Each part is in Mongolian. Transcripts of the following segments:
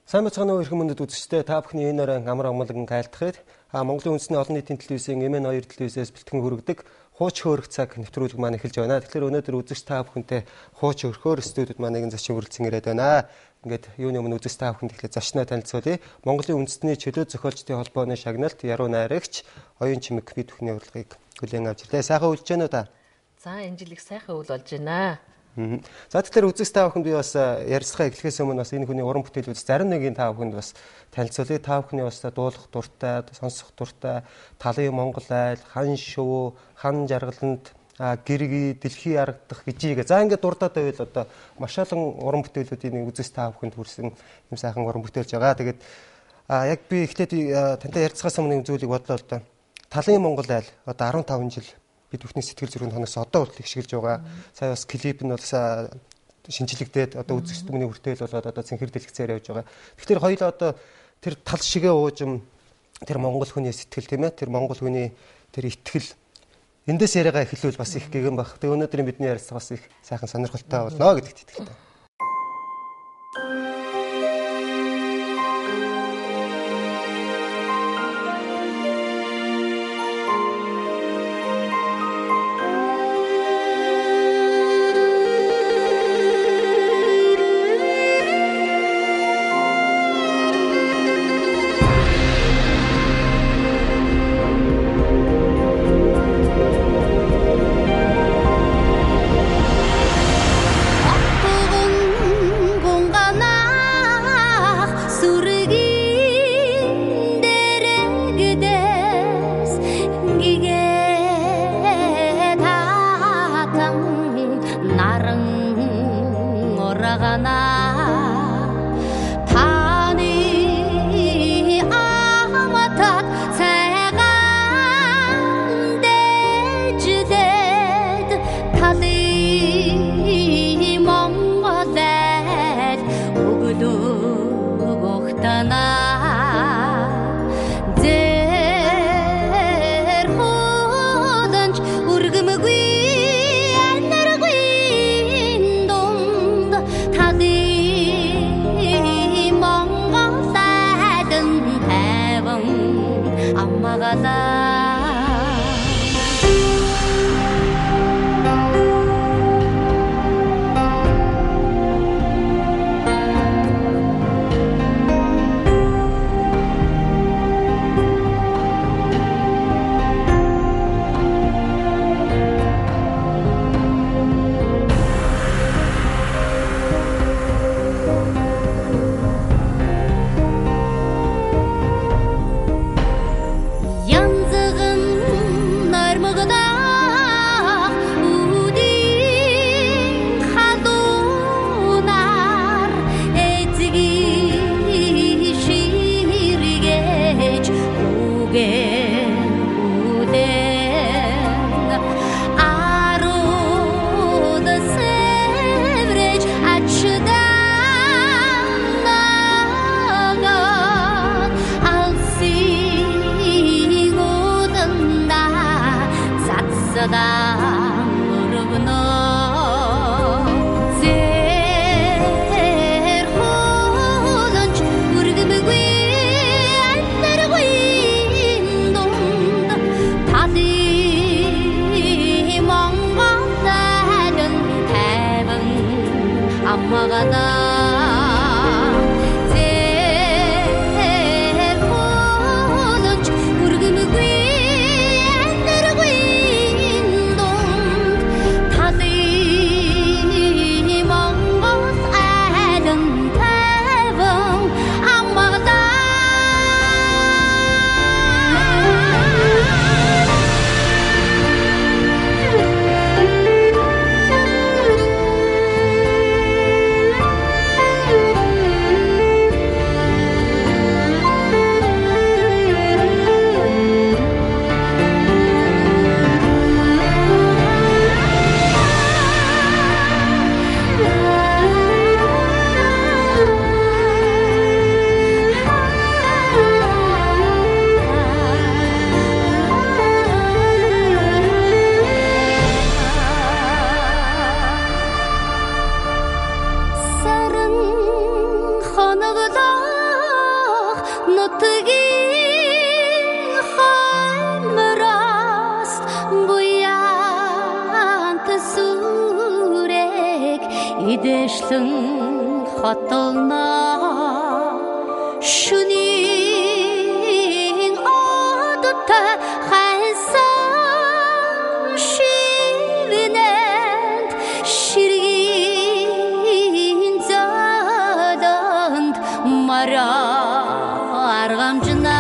Сайн бацгаана уу эрхэм мөндөд үзэгчдээ та бүхний энэ оройн амар амгалан гайлтахад Монголын үндэсний олон нийтийн телевизийн MN2 телевизээс бэлтгэн хүргэдэг хууч хөөрөх цаг нэвтрүүлэг маань эхэлж байна. Тэгэхээр өнөөдөр үзэгч та бүхэнтэй хууч хөрөхөөр студиуд маань нэгэн зочин хүрэлцэн ирээд байна. Ингээд юуны өмнө үзэгч та бүхэнд эхлээд зочноо танилцуулъя. Монголын үндэсний чөлөө зохиолчдын холбооны шагналт яруу найрагч Оюун Чимэг бид бүхний урилгыг хүлээн авч ирлээ. Сайхан үйлж байна уу та? За энэ жилиг сайхан үйл болж байна. За тэгэхээр үзэгч та бүхэнд би бас ярилцлага эхлэхээс өмнө бас энэ хүний уран бүтээлүүд зарим нэгийг та бүхэнд бас танилцуулъя. Та бүхний бас дуулах дуртай, сонсох дуртай Талын Монгол айл, хан шувуу, хан жаргаланд гэрги, дэлхий харагдах гжиг. За ингээд дурдаад байвал одоо маш олон уран бүтээлүүдийн үзэгч та бүхэнд хүрсэн юм сайхан уран бүтээлж байгаа. Тэгээд яг би эхлээд тантай ярилцахаас өмнө нэг зүйлийг бодлоо л доо. Талын Монгол айл одоо 15 жил бид бүхний сэтгэл зүрхэнд хоногс одоо хүртэл ихшгэлж байгаа. Сая бас клип нь бол шинжлэгдээд одоо үзэгчд миний хүртэл болоод одоо цэнхэр дэлгэцээр явж байгаа. Тэгэхээр хоёул одоо тэр тал шигээ уужим тэр монгол хүний сэтгэл тийм ээ тэр монгол хүний тэр итгэл эндээс яриагаа эхлүүл бас их гэгэн баг. Тэгээ өнөөдрийн бидний ярилцлага бас их сайхан сонирхолтой болно гэдэгт итгэлтэй. нутгийн хоймороос буяант сүрэг идэшлэн хотолно шүний одтой хайсан шивнэнд ширгийн зодонд мараа аргамжна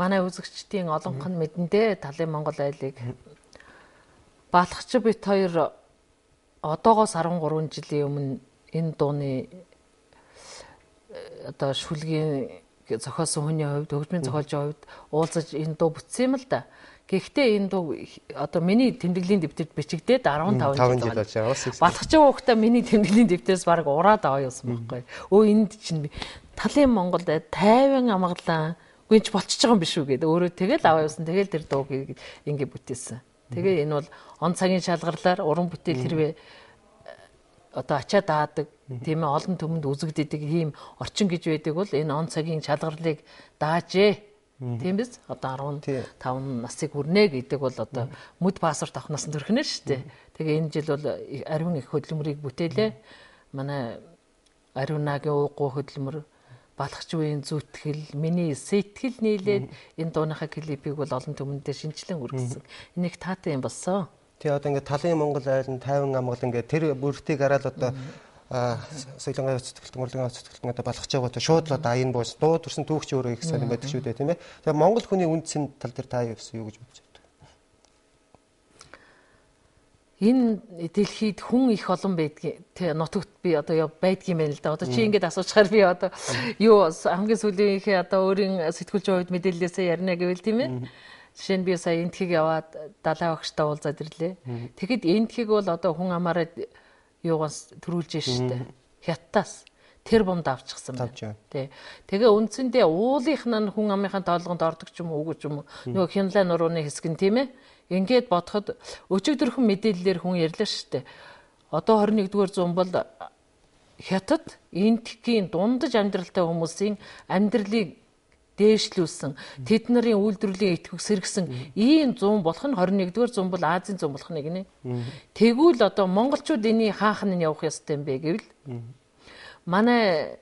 манай үзэгчдийн олонх нь мэдэндээ Талын Монгол айлыг Балхач бит хоёр одоогоос 13 жилийн өмнө энэ дууны одоо шүлгийн зохиосон хүний хувьд хөгжмийн зохиолчийн хувьд уулзаж энэ дуу бүтсэн юм л да. Гэхдээ энэ дуу одоо миний тэмдэглэлийн дэвтэрт бичигдээд 15 жил болж байгаа. Балхач уухта миний тэмдэглэлийн дэвтэрээс баг ураад аваа юмсан байхгүй. Өө энд чинь Талын Монгол 50 амгалан гүнч болчихж байгаа юм биш үү гэдэг. Өөрөө тэгэл аваа явсан. Тэгэл тэр дууг ингэ бүтээсэн. Тэгээ энэ бол он цагийн шалгарлаар уран бүтээл хэрвээ одоо ачаа даадаг тийм ээ олон түмэнд үзэгддэг ийм орчин гэж байдаг бол энэ он цагийн шалгарлыг даажээ. Тийм биз? Одоо 15 насыг хүрнэ гэдэг бол одоо мөд паспорт авахнаас нь төрхнэ шүү дээ. Тэгээ энэ жил бол ариун их хөдөлмөрийг бүтээлээ. Манай ариунагийн уугуй хөдөлмөр Балхач үеийн зүтгэл, миний сэтгэл нийлээд энэ дууныхаа клипийг бол олон түмэндээ шинжилэн үргэлжсэн. Энийг таатай юм болсон. Тэгээ одоо ингээд Талын Монгол айл нь 50 амгал ингээд тэр бүртийг хараад одоо соёлын цэцгэлтэн, урлагийн цэцгэлтэн одоо Балхач байгаа шууд л одоо энэ буус дуу төрсэн түүхч өөрөө их сайн байдаг шүү дээ тийм ээ. Тэгээ Монгол хүний үндсийн тал дээр та юу гэсэн юу гэж бодож байна? Энэ дэлхийд хүн их олон байдгийг тий нутагт би одоо байдгийм байна л да. Одоо чи ингэж асуучаар би одоо юу хамгийн сүүлийнхээ одоо өөрийн сэтгүүлч хувьд мэдээлэлээсээ ярина гэвэл тийм ээ. Жишээ нь би сая энтхийг яваад далай багштай уулзаад ирлээ. Тэгэхэд энтхийг бол одоо хүн амаараа юугаас төрүүлж штэ. Хятадаас тэр бомд авчихсан байна. Тий. Тэгээ үндсэндээ уулынх нь хүн амынхаа тоолгонд ордог ч юм уу үгүй ч юм уу. Нөгөө Хянлай нурууны хэсэг нь тийм ээ. Ингээд бодоход өчигдөрхөн мэдээллээр хүн ярьлаа шүү дээ. Одоо 21-р зуун бол Хятад энтхийн дундаж амьдралтай хүмүүсийн амьдралыг дээшлүүлсэн, тэд нарын үйлдвэрлэлийн идэвхийг сэргсэн ийм зуун болох нь 21-р зуун бол Азийн зуун болох нэг нэ. Тэгвэл одоо монголчууд энийг хаанхан нь явах ёстой юм бэ гэвэл манай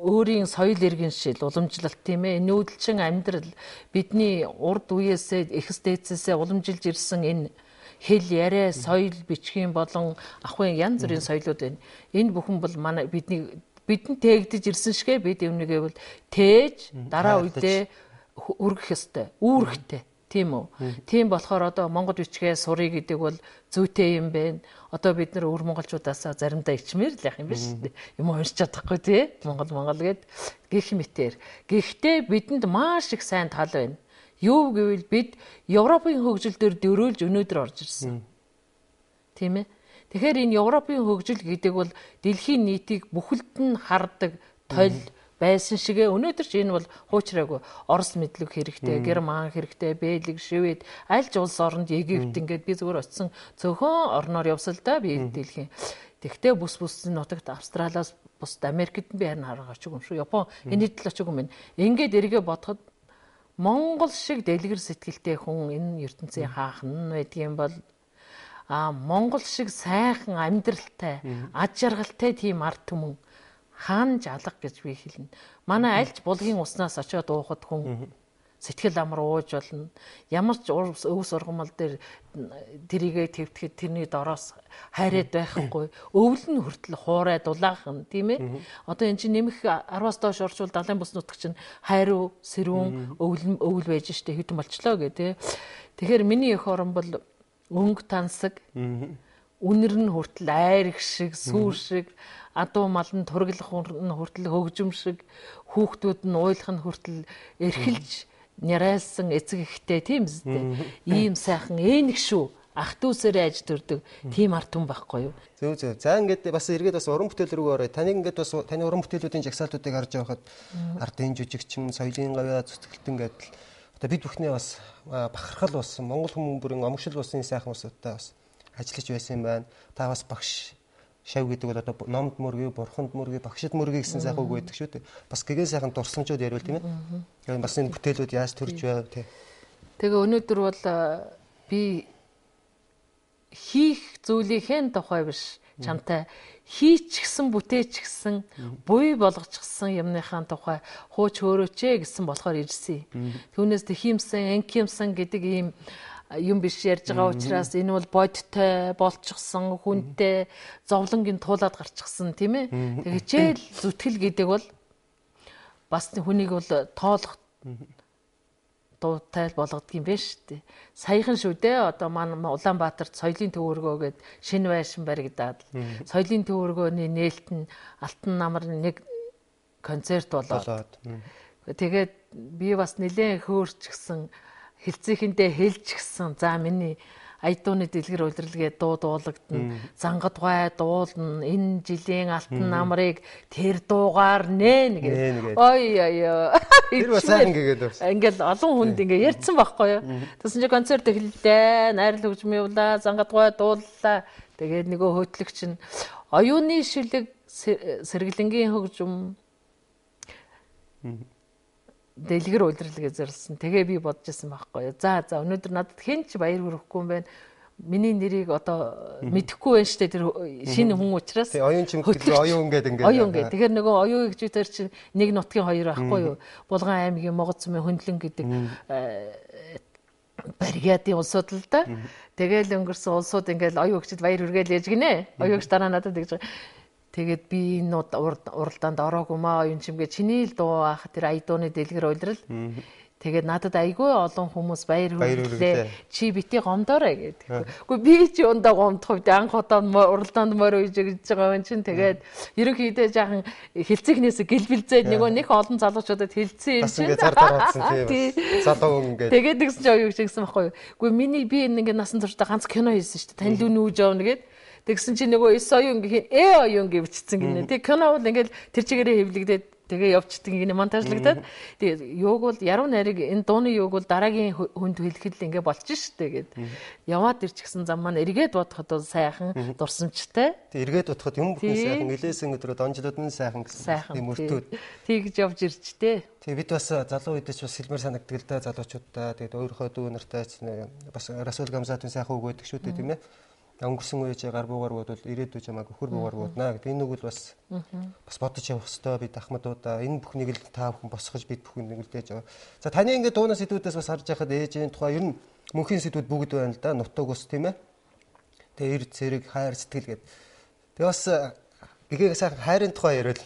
өөрийн соёл иргэншил, уламжлалт тийм ээ, нүүдэлчин амьдрал бидний урд үеэсээ эхс дээдсээсээ уламжилж ирсэн энэ хэл яриа, соёл, бичгийн болон ахуйн янз бүрийн соёлууд байна. Энэ бүхэн бол манай бидэнд тээгдэж ирсэн шигэ бид үүнийгээ бол тээж дараа үедээ өргөх ёстой, үүрэгтэй. Тийм үү? Тийм болохоор одоо монгол бичгээ сурыг гэдэг бол зүйтэй юм байна. Одоо бид нар өвөр монголчуудаас заримдаа ичмээр л яах юм биш үү? Юм уншиж чадахгүй тий? Монгол гэд гих мэтэр. Гэхдээ бидэнд маш их сайн тал байна. Юу гэвэл бид Европын хөгжил дээр дөрөөлж өнөөдөр орж ирсэн. Тийм ээ? Тэгэхээр энэ Европын хөгжил гэдэг бол дэлхийн нийтийг бүхэлд нь хардаг тойл байсан шигэ өнөөдөр ч энэ бол хуучраагүй Орос мэдлэг хэрэгтэй, Герман хэрэгтэй, Бэлэг, Швед, аль ч улс оронд Египт ингээд би зүгээр очисон цөөхөн орноор явсал да би дэлхийн. Тэгтээ бүс нутагт Австралиас бусад Америкт би харин хараач юм шүү. Япон энэ тэл очиг юм. Ингээд эргээ бодоход Монгол шиг дэлгэр сэтгэлтэй хүн энэ ертөнцийн хаахан байдгийн бол Монгол шиг сайхан амьдралтай, аж жаргалтай тийм ард түмэн хаанч алга гэж би хэлнэ. Манай альч булгийн уснаас очиод уухад хүн сэтгэл амар ууж болно. Ямар ч өвс ургамал дээр тэрийгэ твтгэхэд тэрний дороос хайраад байхгүй. Өвөл нь хүртэл хуурай дулаахан тийм ээ. Одоо эн чинь нэмэх 10-аас доош орчвол далайн бүс нутаг чинь хайруу, сэрүүн, өвөл байж штэ хэдэн болчлоо гэ тий. Тэгэхээр миний эх орон бол өнгө тансаг, үнэр нь хүртэл айрх шиг, сүүр шиг, адуу мал нь турглах нь хүртэл хөгжим шиг, хүүхдүүд нь уйлах нь хүртэл эрхэлж нярайлсан эцэг ихтэй тийм үстэй. Ийм сайхан ээнэг шүү. Ах дүүсээрээ аж төрдөг тийм ард түмэн байхгүй юу? Зөв. За ингээд бас эргээд бас уран бүтээл рүү ороо. Таныг ингээд бас таны уран бүтээлүүдийн жагсаалтуудыг харж байхад ардын жүжигчин, соёлын гавьяа зүтгэлтэн гэдэг одоо бид бүхний бас бахархал болсон Монгол хүмүүн бүрийн омгшил болсон сайхан усуудтай бас ажиллаж байсан юм байна. Та бас багш шав гэдэг бол одоо номд мөргий, бурханд мөргий, багшид мөргий гэсэн сайхан үг байдаг шүү дээ. Бас гэгэн сайхан дурсамжууд ярил тийм ээ. Тэгээд бас энэ бүтээлүүд яаж төрж байв тий. Тэгээ өнөөдөр бол би хийх зүйлийнхээ тухай биш чамтай хийчихсэн бүтээчихсэн буй болгочихсан юмныхаа тухай хууч хөөрөөч гэсэн болохоор ирсэн. Түүнээс тэхимсэн, анкимсэн гэдэг ийм юм биш ярьж байгаа учраас энэ бол бодтой болчихсон хүнтэй зовлонгийн туулаад гарчихсан тийм ээ. Тэгээ хичээл зүтгэл гэдэг бол бас хүнийг бол тоолох дуутай болгодог юм байна шүү дээ. Саяхан шүү дээ. Одоо маань Улаанбаатарт соёлын төвөргөө гээд шинэ байшин баригдаад соёлын төвөргөөний нээлт нь Алтан намар нэг концерт болоод тэгээд би бас нэлээд хөөрчихсэн хэлцээхэндээ хэлчихсэн. За миний Аядууны дэлгэр улирлгээ дуу дуулагдана. Зангадгай дуулна. Энэ жилийн Алтан намрыг тэр дуугаар нээн гэдэг. Ой. Тэр бас сайхан гэгээд байна. Ингээл олон хүнд ингээ ярьсан байхгүй юу? Тэсэн чи концерт эхэллээ. Найрал хөгжим явуулаа. Зангадгай дууллаа. Тэгээд нөгөө хөтлөгч нь оюуны шилэг сэргэлэнгийн хөгжим дэлгэр улирлгээ зорилсон. Тэгээ би бодож байсан байхгүй юу. За өнөөдөр надад хэн ч баяр хүргэхгүй юм байна. Миний нэрийг одоо мэдэхгүй байна штэ тэр шинэ хүн учраас. Тий оюун чим гэдэг оюун гэдэг ингээд. Оюун гэдэг. Тэгэхээр нөгөө оюун гэж үтэр чинь нэг нутгийн хоёр байхгүй юу. Булган аймгийн Могод цумын Хөндлөн гэдэг баригадын улсууд л да. Тэгээл өнгөрсөн улсууд ингээд оюун хөгжид баяр хүргээл яаж гинэ. Оюунч дараа надад гэж тэгээд би энэ уралдаанд ороогүй маа оюун чимгээ чиний л дуу ах тэр Аядууны дэлгэр улирал. Тэгээд надад айгүй олон хүмүүс баяр хүргэлээ. Чи бити гомдоорой гэдэг. Үгүй би чи ундаа гомдох үед анх удаа уралдаанд морь үйж гэж байгаа юм чинь тэгээд ерөнхийдөө жаахан хилцээгнээс гэлбэлзээд нэг олон залуучуудад хилцсэн юм чинь. Бас ингээд зар дараадсан тийм. Залуу ингээд. Тэгээд нэгсэн чи оюун гэсэн байхгүй юу. Үгүй миний би ингээд насан туршдаа ганц кино хийсэн шүү дээ. Танил үнэ үүж явна гэд. Тэгсэн чи нөгөө 9 оюун гэх оюун гэвчсэн гинэ. Тэг кино бол ингээд тэр чигээрээ хэвлэгдээд тэгээ явчихдаг гинэ монтажлагдаад. Тэгээ юуг бол яруу найрыг энэ дууны юуг бол дараагийн хүнд хэлэхэд л ингээд болчих штэ гэд. Яваад ирчихсэн зам маань эргээд бодоход бол сайхан дурсамжтай. Тэг эргээд бодоход юм бүхэн сайхан нилээсэн өдрөө донжлууд нь сайхан гэсэн юм өртүүд. Тэгж явж ирчтэй. Тэг бид бас залуу үедээ ч бас хэлмээр санагддаг л да залуучуудаа. Тэгээд өөрийнхөө дүү нартай бас Расул Гамзатын сайхан үг өгдөг шүү дээ тийм ээ. Өнгөрсөн үеч гар буугаар бодвол ирээдүйд чамайг өхөр буугаар боднаа гэдэг энэ үг бол бас бодож явах хэрэгтэй бид ахмадуудаа энэ бүхнийг л та бүхэн босгож бид бүхэн нэгэлдэж яваа. За таны ингээд дуунаас сэдвүүдээс бас харж байхад ээжийн тухай ер нь мөнхийн сэдвүүд бүгд байна л да нутаг ус тийм ээ. Тэгээ эрд цэрэг хайр сэтгэл гэдэг. Тэгээ бас гэгээ сайхан хайрын тухай ярил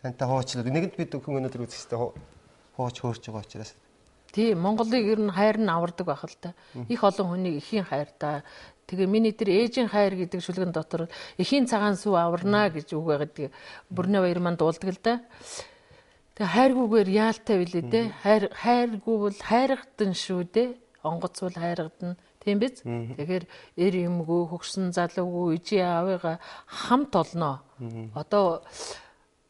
тантай хуучлаад нэгэнд бид бүхэн өнөөдөр үзэх хэрэгтэй хууч хөөрч байгаа учраас. Тийм Монголыг ер нь хайр нь авардаг байх л та. Их олон хүний эхийн хайртай. Тэгээ миний тэр ээжийн хайр гэдэг шүлгэн дотор эхийн цагаан сүв аварна гэж үг байдаг. Бүрнэ баяр маань дуулдаг л да. Тэгээ хайргүйгээр яалтай билээ дээ. Хайргүй бол хайргадсан шүү дээ. Онгоц бол хайргадна. Тийм биз? Тэгэхээр эр юмгүй хөгсөн залуугүй ижи аавыгаа хамт олноо. Одоо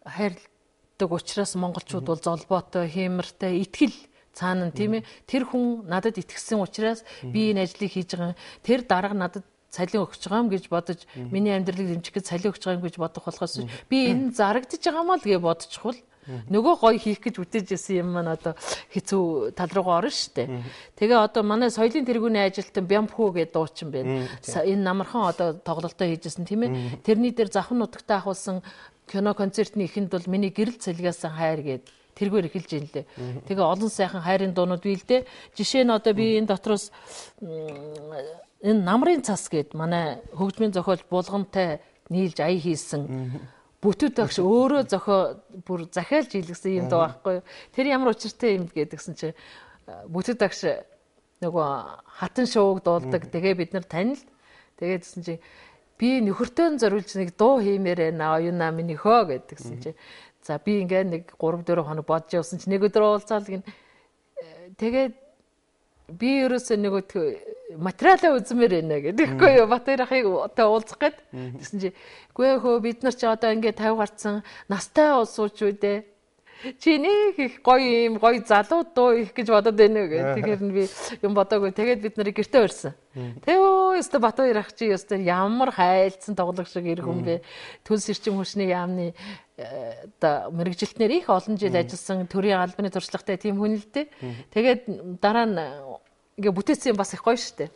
хайрладаг учраас монголчууд бол золбоотой, хиймэртэй, итгэл цаана тийм ээ тэр хүн надад итгэсэн учраас би энэ ажлыг хийж байгаа. Тэр дарга надад цалин өгч байгаа юм гэж бодож миний амьдралыг дэмжих гэж цалин өгч байгаа юм гэж бодох болохоос би энэ зарагдаж байгаа маа л гэж бодчихвол нөгөө гоё хийх гэж үтэж исэн юм маань одоо хэцүү тал руугаа орно штэ. Тэгээ одоо манай соёлын тэргүүний ажилтан Бямпхүү гэдэг дуучин байна. Энэ намархан одоо тоглолтоо хийжсэн тийм ээ. Тэрний дээр Завхан нутагтаа ахуулсан кино концертны эхэнд бол миний гэрэл цалигасан хайр гээд тэргээр эхэлж ийн лээ. Тэгээ олон сайхан хайрын дуунууд бийлдэ. Жишээ нь одоо би энэ дотроос энэ намрын цас гээд манай хөгжмийн зохиол булгантай нийлж ая хийсэн бүтүүд багш өөрөө зохио бүр захиалж хийлгсэн юм даа байхгүй юу. Тэр ямар учиртай юм гэдгсэн чи бүтүүд багш нөгөө хатан шууг дуулдаг. Тэгээ бид нар танил. Тэгээдсэн чи би нөхөртөө зориулж нэг дуу хиймээр байна. Оюуна миний хөө гэдгсэн чи. За би ингээ нэг 3-4 хоног бодож явсан чи нэг өдөр уулзаал гин. Тэгээд би ерөөсөө нөгөө материалаа үзмээр байна гэдэггүй юу. Батэр ахыг одоо уулзах гээд. Тэгсэн чи гүй хөө бид нар ч одоо ингээ 50 гарцсан настай улсууч үү дээ. Чи нэг их гоё юм гоё залуу дуу их гэж бодод байна гэх. Тэгэхээр би юм бодоогүй. Тэгээд бид нарыг гэртээ өрсөн. Тэгээ өстө Батбаяр ах чи өстө ямар хайлтсан тоглох шиг ирэх юм бэ. Төлс эрчим хүчний яамны оо мэрэгжилтнэр их олон жил ажилласан төрийн албаны туршлагатай тийм хүн л дээ. Тэгээд дараа нь ингээ бүтээсэн юм бас их гоё штэ.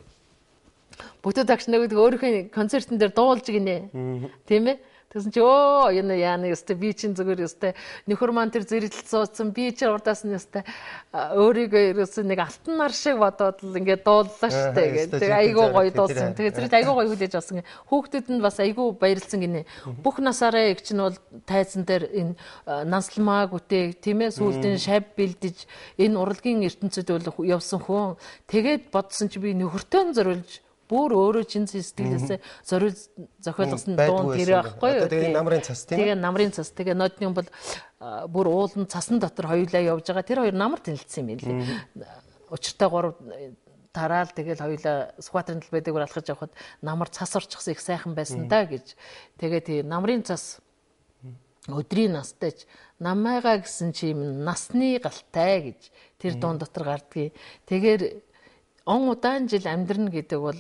Бүтээд агш нэг өөрийнхөө концертын дээр дуулж гинэ. Тийм ээ. Тэгсэн чи энэ яаны өстө би чин зүгээр өстө нөхөр маань тэр зэрэгтэл суудсан би чи урдаас нь өстө өөрийгөө ерөөсөө нэг алтан нар шиг бодоод л ингээд дууллаа штэ гэдэг. Айгуу гоё дуулсан. Тэгээ зэрэг айгуу гоё хүлээж авсан. Хүүхдүүд нь бас айгуу баярлсан гинэ. Бүх насаараа их чинь бол тайзан дээр энэ нансалмаа гүтээг тийм ээ сүүлдэн шав бэлдэж энэ урлагийн ертөнцид бол явсан хүн. Тэгээд бодсон чи би нөхөртөө зориулж бүр өөрөө чин сэтгэлээсээ зориул зохиолгосон дуун тэр байхгүй юу. Тэгээ намрын цас тийм. Тэгээ намрын цас. Тэгээ нодны бол бүр уулын цасан дотор хоёулаа явж байгаа. Тэр хоёр намар тэнэлсэн юм лээ. Учиртай 3 тараал тэгэл хоёулаа скватрын талбайдаг алхаж явхад намар цас орчихсан их сайхан байсан да гэж. Тэгээ тийм намрын цас өдрийн настайч намайгаа гэсэн чи юм насны галтай гэж тэр дуун дотор гардгийг. Тэгэхээр он удаан жил амьдрна гэдэг бол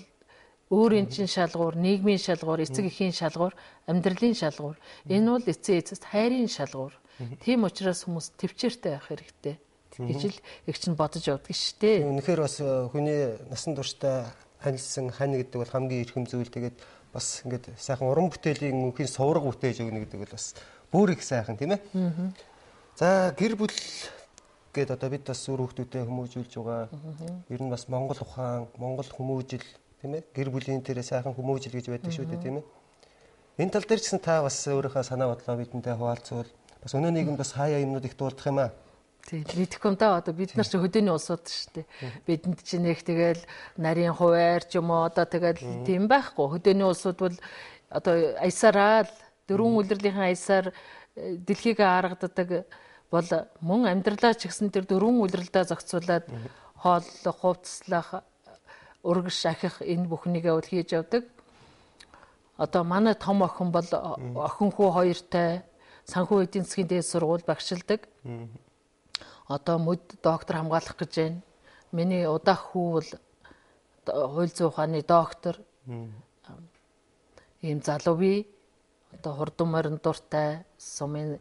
өөрийн чин шалгуур, нийгмийн шалгуур, эцэг эхийн шалгуур, амьдралын шалгуур. Энэ бол эцэг эцэст хайрын шалгуур. Тийм учраас хүмүүс төвчээртэй байх хэрэгтэй гэж л их чинь бодож явдаг шүү дээ. Үнэхээр бас хүний насан туршдаа ханилсан хань гэдэг бол хамгийн эрхэм зүйл. Тэгээд бас ингээд сайхан уран бүтээлийн үнхийн сувраг бүтээж өгнө гэдэг бол бас бүр их сайхан тийм ээ. За гэр бүл гээд одоо бид бас өөр хүмүүстэй хүмүүжүүлж байгаа. Ер нь бас Монгол ухаан, Монгол хүмүүжил тийм ээ. Гэр бүлийн тэр сайхан хүмүүжил гэж байдаг шүү дээ тийм ээ. Энэ тал дээр ч гэсэн та бас өөрийнхөө санаа бодлоо бидэнтэй хуваалцвал бас өнөө нийгэмд бас хаяа юмнууд их дуулдах юм аа. Тийм мэдхгүй да одоо бид нар ч хөдөөний улсууд шүү дээ. Бидэнд ч нэг тэгэл нарийн хуваар ч юм уу одоо тэгэл тийм байхгүй. Хөдөөний улсууд бол одоо аясараа л дөрвөн улирлынхаа аясаар дэлхийг харгадаг бол мөн амьдралаа ч гэсэн тэр дөрвөн улиралдаа зохицуулаад хооллох, хувцаслах, урагш ахих энэ бүхнийгээ бол хийж явдаг. Одоо манай том охин бол охин хүү хоёртай санхүү эдийн засгийн дээд сургууль багшилдаг. Одоо мөд доктор хамгаалах гэж байна. Миний удаах хүү бол хууль зүйн ухааны доктор. Ийм залуу бий. Одоо хурдан морин дуртай, сумын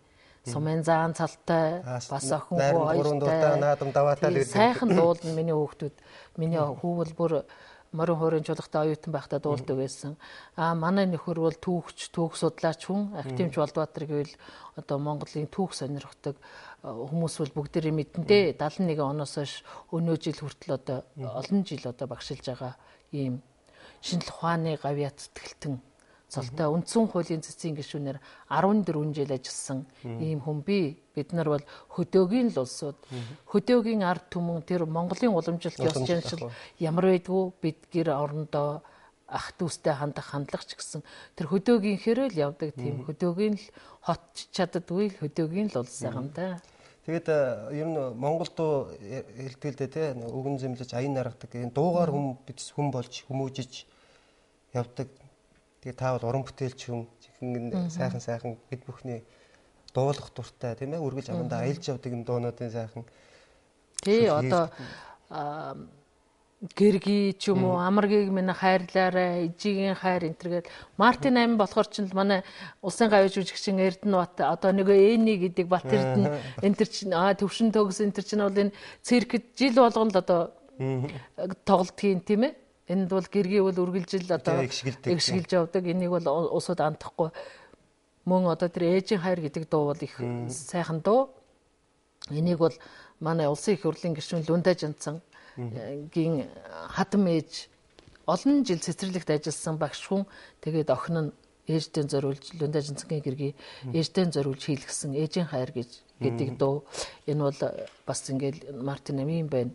заан цалтай, бас охин хүү хоёртай наадам даваатай л гэдэг. Сайхан дуулна миний хүүхдүүд. Миний хүү бол бүр морин хуурын чулгатай оюутан байхдаа дуулдаг байсан. Манай нөхөр бол түүх судлаач хүн, Актимч Болдбаатар гэвэл одоо Монголын түүх сонирхдаг хүмүүс бол бүгдээрээ мэдэндээ 71 оноос хойш өнөө жил хүртэл одоо олон жил одоо багшилж байгаа ийм шинжлэх ухааны гавьяа зүтгэлтэн цолтой үндсэн хуулийн цэцгийн гишүүнээр 14 жил ажилласан ийм хүн бий. Бид нар бол хөдөөгийн л улсууд. Хөдөөгийн ард түмэн тэр Монголын уламжлалт ёс заншил ямар байдгүй бид гэр орондоо ах дүүстэй хандах хандлага ч гэсэн тэр хөдөөгийн хэрэл явдаг тийм хөдөөгийн л хот чаддаггүй хөдөөгийн л улс байгаа юм да. Тэгээд ер нь Монгол дуу хэлдэг л дээ тий өгөн зэмлэж аян наргадаг энэ дуугаар хүн болж хүмүүжиж явдаг. Тэгээд та бол уран бүтээлч хүн чихэн сайхан бид бүхний дуулах дуртай тийм ээ үргэлж амандаа аялж явдаг энэ дуунуудын сайхан. Тий одоо гэрги ч юм уу амаргийг минь хайрлаарай, ижигийн хайр энтергээд Мартин 8 болохоор ч манай улсын гавьяа жүжигчин Эрдэнэбат одоо нэг Эни гэдэг Бат Эрдэнэ энтер чинь төвшин төгс энтер чинь бол энэ циркэд жил болгон л одоо тоглолтгийн тийм ээ. Энд бол гэрги бол үргэлжил одоо игшгэлж явдаг. Энийг бол усууд андахгүй. Мөн одоо тэр ээжийн хайр гэдэг дуу бол их сайхан дуу. Энийг бол манай улсын их хурлын гишүүн Лүндэ Жанцсан гин хатам ээж олон жил цэцэрлэгт ажилласан багш хүн тэгээд охин нь ээжтэй зориулж Лүндэ Жанцгийн гэргийг ээжтэй зориулж хийлгсэн ээжийн хайр гэдэг дуу. Энэ бол бас ингээл Мартин Амийн байна.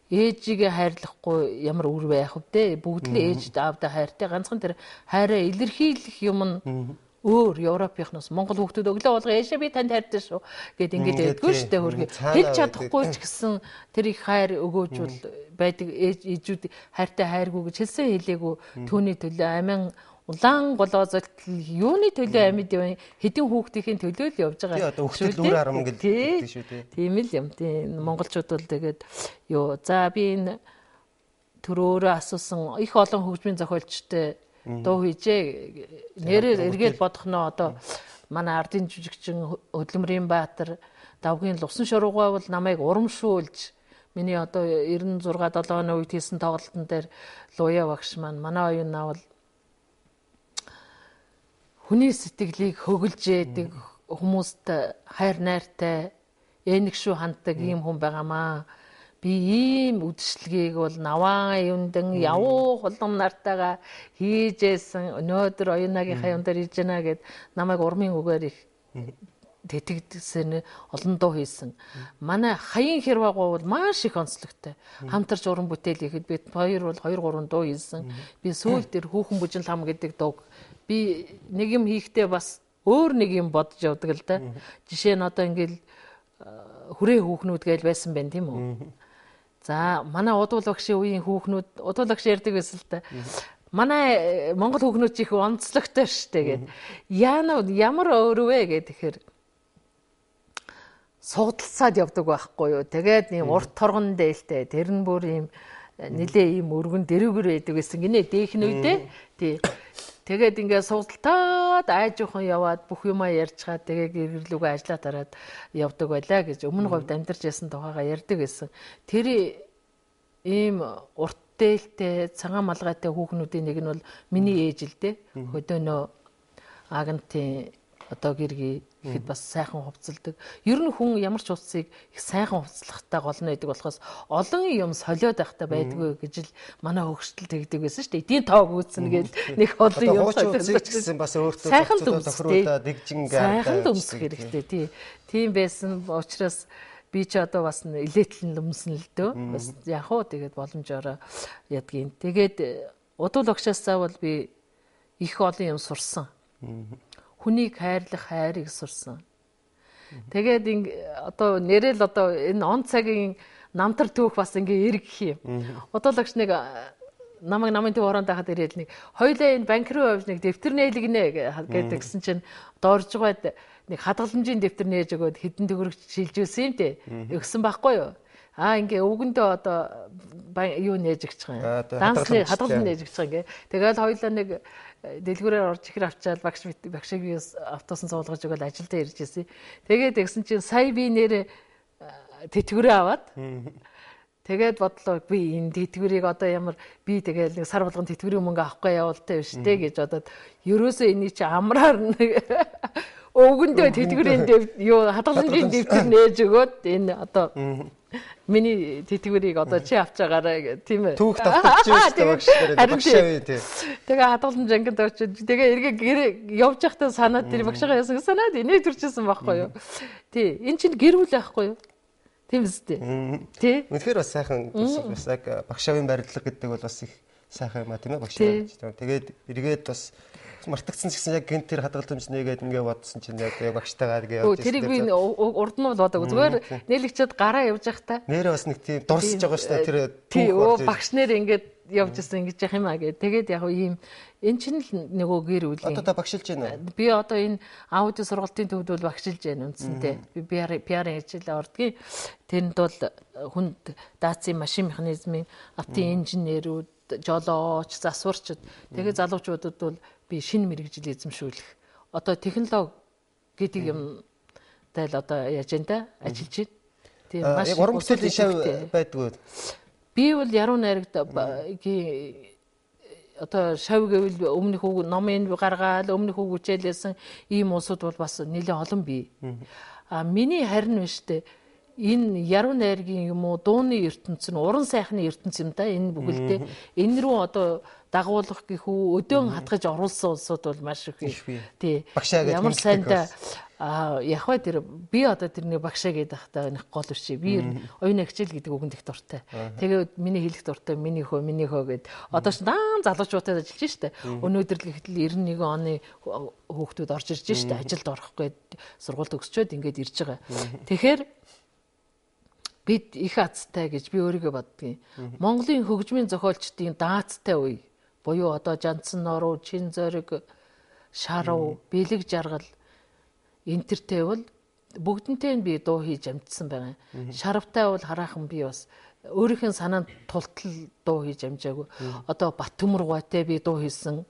Ээжигээ хайрлахгүй ямар үр байх вэ? Бүгд л ээж аавдаа хайртай. Ганцхан тэр хайраа илэрхийлэх юм нь өөр Европынхноос Монгол хүүхдүүд өглөө болго ээшээ би танд хайртай шүү гэд ингээд ядгүй шүү дээ хөргөө. Хэлж чадахгүй ч гэсэн тэр их хайр өгөөж бол байдаг ээжүүд хайртай хайргүй гэж хэлсэн хэлээгүй түүний төлөө амин улаан голоозолт юуны төлөө амьд юм хэдин хүүхдийн төлөө л явж байгаа. Тий одоо хүүхдүүд нүрэ арамн гэдэг шүү дээ. Тийм л юм. Тийм монголчууд бол тэгээд ёо за би энэ төрөөрөө асуусан их олон хөгжмийн зохиолчтой дуу хийжээ. Нэрээр эргээд бодохноо одоо манай ардын жүжигчин Хөдлөмрийн Баатар давгийн Лувсан шуруугаа бол намайг урамшуулж миний одоо 96 7 оны үед хийсэн тоглолтын дээр Луя багш маань манай оюун наавал хүний сэтгэлийг хөглж яадаг хүмүүст хайр найртай энэг шүү ханддаг ийм хүн байгаамаа. Би ийм үдшилгээг бол наваа юундан явуу хулгам нартайгаа хийжсэн өнөөдөр оюунагийнхаа юм дээр хийж байна гэд намайг урмын үгээр их тэтгэдсэн олон дуу хийсэн. Манай хаян хэрвагуу бол маш их онцлогтой. Хамтарч уран бүтээл хийхэд бид хоёр бол 2 3 дуу хийсэн. Би сүүл дээр хүүхэн бүжин лам гэдэг дуу би нэг юм хийхдээ бас өөр нэг юм бодож явдаг л да. Жишээ нь одоо ингээл хүрээ хүүхнүүд гээл байсан байх тийм үү? За манай удуул багшийн үеийн хүүхнүүд удуул багш ярьдаг байсан л та. Манай монгол хүүхнүүд ч их онцлогтой штэ гэд. Ямар өөр вэ гэд тэгэхээр суудалцаад явдаг байхгүй юу. Тэгээд нэг урт торгон дээлтэй тэр нь бүр ийм нилээ ийм өргөн дэрүүгэр байдаг гэсэн гинэ дээх нь үедээ. Тий. Тэгээд ингээд суудалтаад айжуухан яваад бүх юмаа ярьчаад тэгээд гэргэлүүгээ ажиллаа дараад явдаг байлаа гэж өмнө говьд амьдарч ясан тухайгаа ярьдаг гэсэн. Тэр ийм урт дээлтэй цагаан малгайтай хүүхнүүдийн нэг нь бол миний ээж л дээ. Хөдөөнөө агентын одоо гэргий ихэд бас сайхан хувцалдаг. Ер нь хүн ямар ч улсыг их сайхан хувцлахтай гол нь байдаг болохоос олон юм солиод байхтай байдгүй гэж л манай хөгжтөл тэгдэг байсан шүү дээ. Эдийн тоог үүснэ гэж нэг олон юм солиод гэсэн бас өөртөө тохируулаад дэгжин гайхаа. Сайхан өмсөх хэрэгтэй тий. Тийм байсан учраас би ч одоо бас илээтлэн өмсөн л дөө. Бас яг уу тэгээд боломжоор ядгийн. Тэгээд удуул багшаасаа бол би их олон юм сурсан. Хүнийг хайрлах хайрыг сурсан. Тэгээд одоо нэрэл одоо энэ он цагийн намтар түүх бас ингээ эргэх юм. Удуулагч нэг намын төв оронд хахад ирээд нэг хоёлаа энэ банк руу явж нэг дэвтэр нээлгэнэ гэдэгсэн чинь доорж байгаад нэг хадгаламжийн дэвтэр нээж өгөөд хэдэн төгрөг шилжүүлсэн юм дээ. Өгсөн байхгүй юу? Ингээ өвгөндөө одоо юу нээж өгч байгаа юм. Дансны хадгалан нээж өгч байгаа ингээ. Тэгээд хоёлаа нэг дэлгүүрээр орж ихэр авчаад багшиг автобусан суулгаж өгөөл ажилдаа ирж ирсэн. Тэгээд тэгсэн чинь сая би нэр тэтгэврээ аваад тэгээд бодлоо би энэ тэтгэврийг одоо ямар би тэгээд нэг сар болгон тэтгэврийн мөнгө авахгүй явуултай биш үү гэж бодоод ерөөсөө энийг чи амраар нэг өвгөндөө тэтгэврийн юу хадгаламжийн дэвтэр нээж өгөөд энэ одоо миний тэтгэврийг одоо чи авч байгаарай гэх тийм ээ. Түүх давталж шүү дээ багшаа тий. Тэгээ хадгаламж ангид очиж тэгээ эргээ явж байхдаа санаад тэр багшаа яасан санаад энийг төрчихсэн байхгүй юу. Тий эн чинь гэр бүл байхгүй юу. Тийм үстэй. Тий. Үнэхээр бас сайхан бас яг багшаавын барилга гэдэг бол бас их сайхан юм а тийм ээ багш. Тэгээд эргээд бас мартагдсан ч гэсэн яг гэнт тэр хадгалж нээгээд ингээ бодсон чинь яг багштайгаа ингээ явж тэрийг би урд нь бодоагүй зүгээр нээлгчээд гараа явж байхдаа нэрээ бас нэг тийм дурсаж байгаа шүү дээ тэр түүх багш нэр ингээд явж исэн ингэж яах юм аа гэ. Тэгээд яг ийм эн чинь л нөгөө гэр бүлийн одоо та багшилж байна уу? Би одоо энэ аудио сургалтын төвд бол багшилж байна үндсэндээ. Би PR-ын хичээлээ ордгийн. Тэнд бол хүнд даацын машин механизмын автын инженерүүд, жолооч, засварчид тэгээд залуучуудад бол би шинэ мэрэгжил эзэмшүүлэх. Одоо технологи гэдэг юмтай л одоо яаж энэ ажиллаж байна. Тийм маш уран бүтээлийн шав байдгүй. Би бол яруу найрагт одоо шав гэвэл өмнөх үг номын гаргаал өмнөх үг хичээлсэн ийм улсууд бол бас нэлээд олон бий. Миний харин биш дээ. Энэ яруу найргийн юм уу дууны ертөнц нь уран сайхны ертөнц юм да энэ бүгэлдээ энэ рүү одоо дагуулах гэх үү өдөөн хатгаж оруулсан улсууд бол маш их тий ямар сайнда яг хөө тэр би одоо тэрний багшаа гэдэг хахтаа нэг гол өчи би оюуны хичээл гэдэг үгэнд их дуртай. Тэгээд миний хэлэх дуртай миний хөө гэд одоо ч даан залуучуудад ажиллаж штэ. Өнөөдөр л ихтэл 91 оны хүүхдүүд орж ирж штэ ажилд орох гээд сургууль төгсчөөд ингээд ирж байгаа. Тэгэхээр бид их азтай гэж би өөрийгөө боддгийн. Монголын хөгжмийн зохиолчдын даацтай үе буюу одоо Жанцсан норуу, Чин зориг, Шарав, Бэлэг жаргал энтертэй бол бүгднтэй нь би дуу хийж амжсан байгаа. Шаравтай бол хараахан би бас өөрийнхөө санаанд тултал дуу хийж амжаагүй. Одоо Баттөмөргойтэй би дуу хийсэн.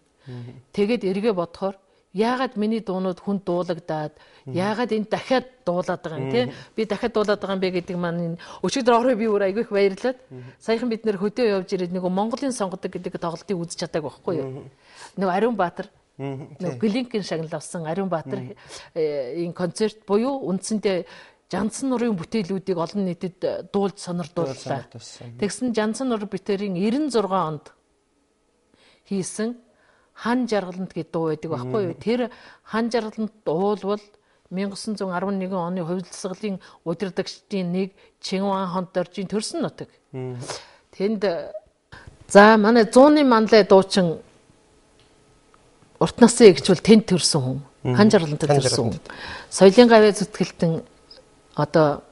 Тэгээд эргээ бодохоор яагаад миний дуунууд хүнд дуулагдаад яагаад энэ дахиад дуулаад байгаа юм те би дахиад дуулаад байгаа юм бэ гэдэг маань өчигдөр орой би өөр айгүй их баярлаад саяхан бид нэр хөдөө явж ирээд нөгөө Монголын сонгодог гэдэг тоглолтыг үзэж чадаагүй байхгүй юу нөгөө Ариун Баатар нөгөө Глинкийн шагнал авсан Ариун Баатар энэ концерт буюу үндсэндээ Жанцсан нурын бүтээлүүдийг олон нийтэд дуулж сонирдууллаа. Тэгсэн Жанцсан нур битэрийн 96 онд хийсэн Хан жаргаланд гэдэг дуу байдаг байхгүй юу? Тэр хан жаргаланд дуулвал 1911 оны хувьдсгалын удирдагчдын нэг Чингүан хонд оржийн төрсөн нутаг. Тэнд за манай 100-ны манлай дуучин урт насны эгчвэл тэнд төрсөн хүн. Хан жаргаланд төрсөн хүн. Соёлын гавьяа зүтгэлтэн одоо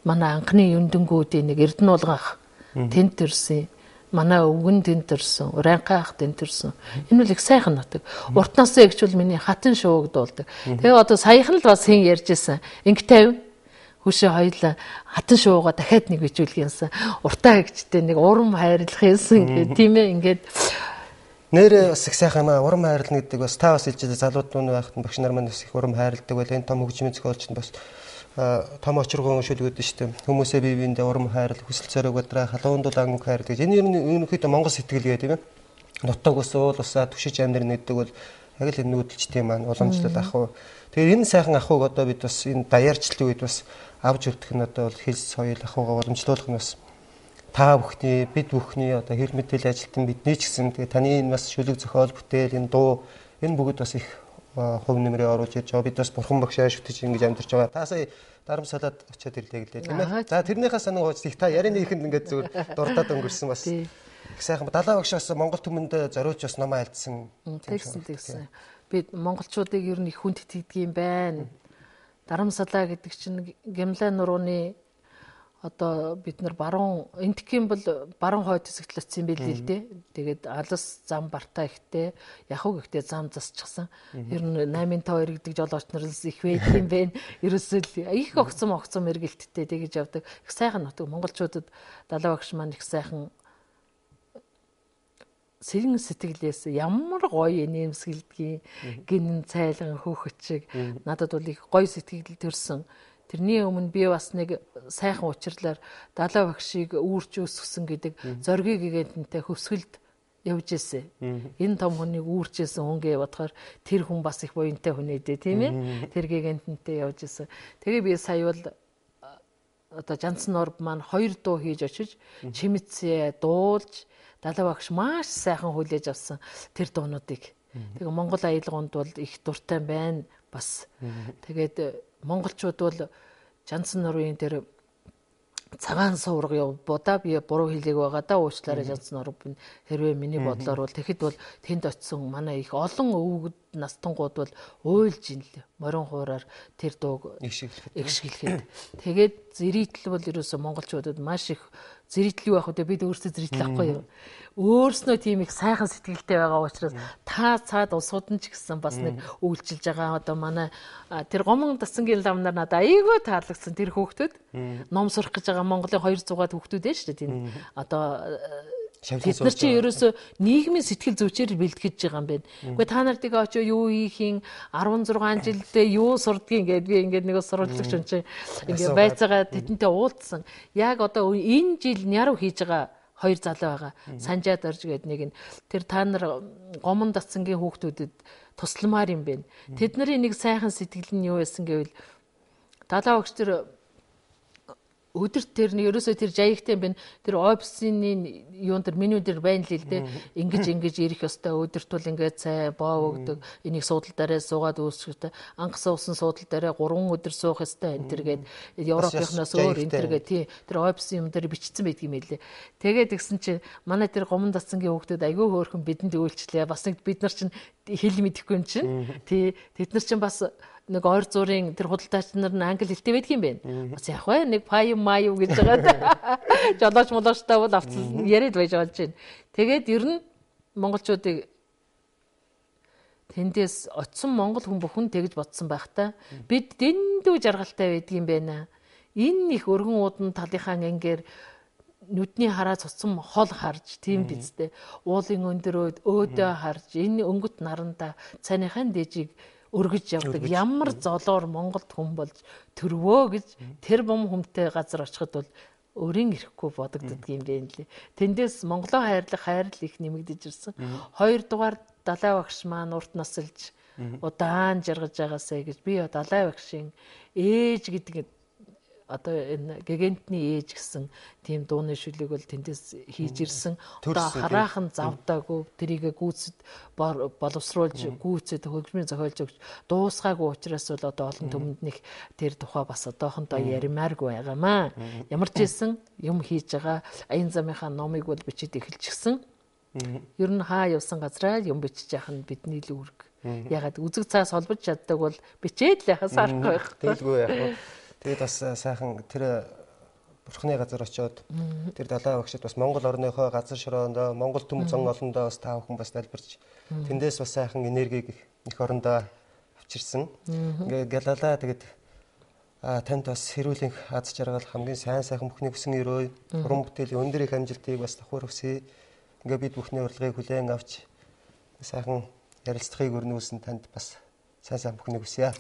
манай анхны юндэнгүүдийн нэг Эрдэнэ уулгах тэнд төрсөн. Манай өвгөн тэнд төрсөн, Уранхаах тэнд төрсөн. Энэ бол их сайхан нутаг. Урт насны эгчвэл миний хатан шууг дуулдаг. Тэгээ одоо саяхан л бас хин ярьжсэн. Инг 50 хүшээ хоёлаа хатан шуугаа дахиад нэг бичүүлэх юмсан. Уртаа эгчтэй нэг урам хайрлах юмсан гэх тийм ээ ингээд нэрээ бас их сайхан юм аа. Урам хайрлна гэдэг бас та бас хэлж байгаа залууд нүүн байхад багш нар маань их урам хайрладаг байл энэ том хөгжмийн зохиолч нь бас том очиргон шүлгүүд шүү дээ. Хүмүүсээ бие биендээ урам хайрал, хүсэл зориг удраа, халуун дул ангуг хайр гэж. Энэ ер нь ерөнхийдөө Монгол сэтгэл гэдэг тийм ээ. Нутаг ус, уул усаа түшиж амьдрын гэдэг бол яг л энэ нүүдэлчдийн маань уламжлал ах уу. Тэгэхээр энэ сайхан ахуйг одоо бид бас энэ даяарчлалын үед бас авч өртөх нь одоо бол хэл соёл ахуйгаа уламжлуулах нь бас та бүхний бид бүхний одоо хэл мэдээлэл ажилтан бидний ч гэсэн тэгээ таны энэ бас шүлэг зохиол бүтээл энэ дуу энэ бүгд бас их хувь нэмрээ оруулж ирж байгаа. Бид бас бурхан багшаа шүтэж ингэж амьдарч байгаа. Та сая дарамсалаад очиод ирлээ гэлээ тийм ээ. За тэрнийхээ санаа хооч их та ярианы ихэнд ингэж зүгээр дурдаад өнгөрсөн бас. Их сайхан далаа багшаас Монгол түмэнд зориулж бас намаа альдсан. Тэгсэн. Би монголчуудыг ер нь их хүнд итгэдэг юм байна. Дарамсалаа гэдэг чинь Гямлай нурууны одоо бид нар баруун энтхийн бол баруун хойд хэсэгт л очсон байл л дээ. Тэгээд алс зам бартаа ихтэй яхав гэхдээ зам засчихсан. Ер нь 8-5 иргэдэг жолооч нар л их байдаг юм байна. Ерөөсөө их огцом эргэлттэй тэгэж явдаг. Их сайхан нутаг монголчуудад далаа багш маань их сайхан сэргэн сэтгэлээс ямар гоё нэмсгэлдгийг гинэн цайлган хөөхөчиг надад бол их гоё сэтгэл төрсөн. Тэрний өмнө би бас нэг сайхан учирлаар далаа багшийг үүрч өсгсөн гэдэг зоргийг гэгэнтэнтэй хөвсгөлд явж ирсэн. Энэ том хүнийг үүрчээсэн хүнгээ бодохоор тэр хүн бас их буянтай хүн ээ тийм ээ. Тэр гэгэнтэнтэй явж ирсэн. Тэгээ би сая бол одоо Жанцсан нор маань 2 дуу хийж очиж чимэцээ дуулж далаа багш маш сайхан хүлээж авсан тэр дуунуудыг. Тэгээ Монгол аялгаунд бол их дуртай байна бас. Тэгээд монголчууд бол Жанцсан нурын тэр цагаан суурга явбудаа би буруу хэлээг байгаа да уучлаарай жадсан оров хэрвээ миний бодлоор бол тэгэхэд бол тэнд очисон манай их олон өвгөд настангууд бол уйлж ин л морин хуураар тэр дууг эгшгэлэхэд тэгээд зэрэгтэл бол ерөөсө монголчуудад маш их зэрэгтэл юу байх вэ бид өөрсдөө зэрэгтэл авахгүй юу өөрснөө тийм их сайхан сэтгэлтэй байгаа учраас та цаад улсууд нь ч гэсэн бас нэг үйлчилж байгаа одоо манай тэр гомон дасангийн ламнаар надад айгүй таалагдсан тэр хүүхдүүд ном сурах гэж байгаа Монголын 200-аад хүүхдүүд ээ шүү дээ тийм одоо тэд нар чи ерөөсө нийгмийн сэтгэл зүйчээр бэлтгэж байгаа юм байна. Гэхдээ та нар тэгээ очоо юу хийхин 16 жилдээ юу сурдгийг ингээд би ингээд нэг сурвалжлагч юм чи ингээд байцаага тэдэнтэй уулзсан. Яг одоо энэ жил няруу хийж байгаа хоёр залуу байгаа. Санжаад орж гээд нэг нь тэр та нар гомон дацангийн хүүхдүүдэд тусламаар юм байна. Тэд нарын нэг сайхан сэтгэл нь юу байсан гэвэл далаа өгч тэр өдөр тэр нэг ерөөсөө тэр жаягтай юм байна. Тэр офисын юун дээр меню дээр байна л л дээ. Ингэж ирэх ёстой. Өдөрт бол ингээд цай боо өгдөг. Энийг суудал дээрээ суугаад үүсгэхтэй. Анх суусан суудал дээрээ 3 өдөр суух ёстой. Энэ тэргээд Европынхноос өөр энэ тэргээ тий тэр офисын юм дээр бичсэн байдаг юм хэлээ. Тэгээд тэгсэн чи манай тэр гомон дацангийн хүүхдүүд айгүй хөөрхөн бидэнд үйлчлээ. Бас нэг бид нар чинь хэл мэдэхгүй юм чинь. Тий тэд нар чинь бас нэг ойр зургийн тэр худалдаач нар нь англи хэлтэй байдаг юм байна. Бас яг бай нэг пай маяв гэж байгаа. Жолооч молоочтой бол авцсан яриад байж болж байна. Тэгээд ер нь монголчуудыг тэндээс очисон монгол хүн бүхэн тэгж бодсон байх та. Бид дэндүү жаргалтай байдаг юм байна. Энэ их өргөн уудан талынхаа ангээр нүдний хараа цуцсан хол харж тийм бидтэй. Уулын өндөрөөд өөдөө харж энэ өнгөт наранда цайныхаа дээжийг өргөж явдаг. Ямар золоор Монголд хүн болж төрвөө гэж тэр бом хүмтэй газар очиход бол өрийн ирэхгүй бодогддог юм байна лээ. Тэндээс Монголоо хайрлах хайрл их нэмэгдэж ирсэн. Хоёрдугаар далай багш маань урт насалж удаан жаргаж байгаасаа гэж би далай багшийн ээж гэдэг одоо энэ гэгентний ээж гэсэн тийм дууны шүлэг бол тэндээс хийж ирсэн. Одоо хараахан завдаагүй тэрийг гүйцэд боловсруулж гүйцэд хөгжмийн зохиолж өгч дуусгаагүй учраас бол одоо олон түмэнд нэг тэр тухай бас одоохондоо ярмааргүй байгаамаа. Ямар ч байсан юм хийж байгаа аян замынхаа номыг бол бичиж эхэлчихсэн. Ер нь хаа явсан газраа юм бичиж яах нь бидний л үүрэг. Ягаад үзэг цаас холбож чаддаг бол бичээд л яхаас аргагүй байх. Тэгэлгүй яах вэ? Тэгээд бас сайхан тэр бурхны газар очиод тэр далай багшид бас Монгол орныхоо газар шороондоо Монгол төм зон олондоо бас таа бүхэн бас тайлбарч тэндээс бас сайхан энергийг их орондоо авчирсан. Ингээ гэлалаа тэгээд танд бас хэрүүлэн аз жаргал хамгийн сайхан бүхний хүсэн өрөө уран бүтээлийн өндөр их амжилтыг бас давхар хүсье. Ингээ бид бүхний урилгыг хүлээн авч сайхан ярилцлагыг өрнүүлсэн танд бас сайн бүхнийг хүсье.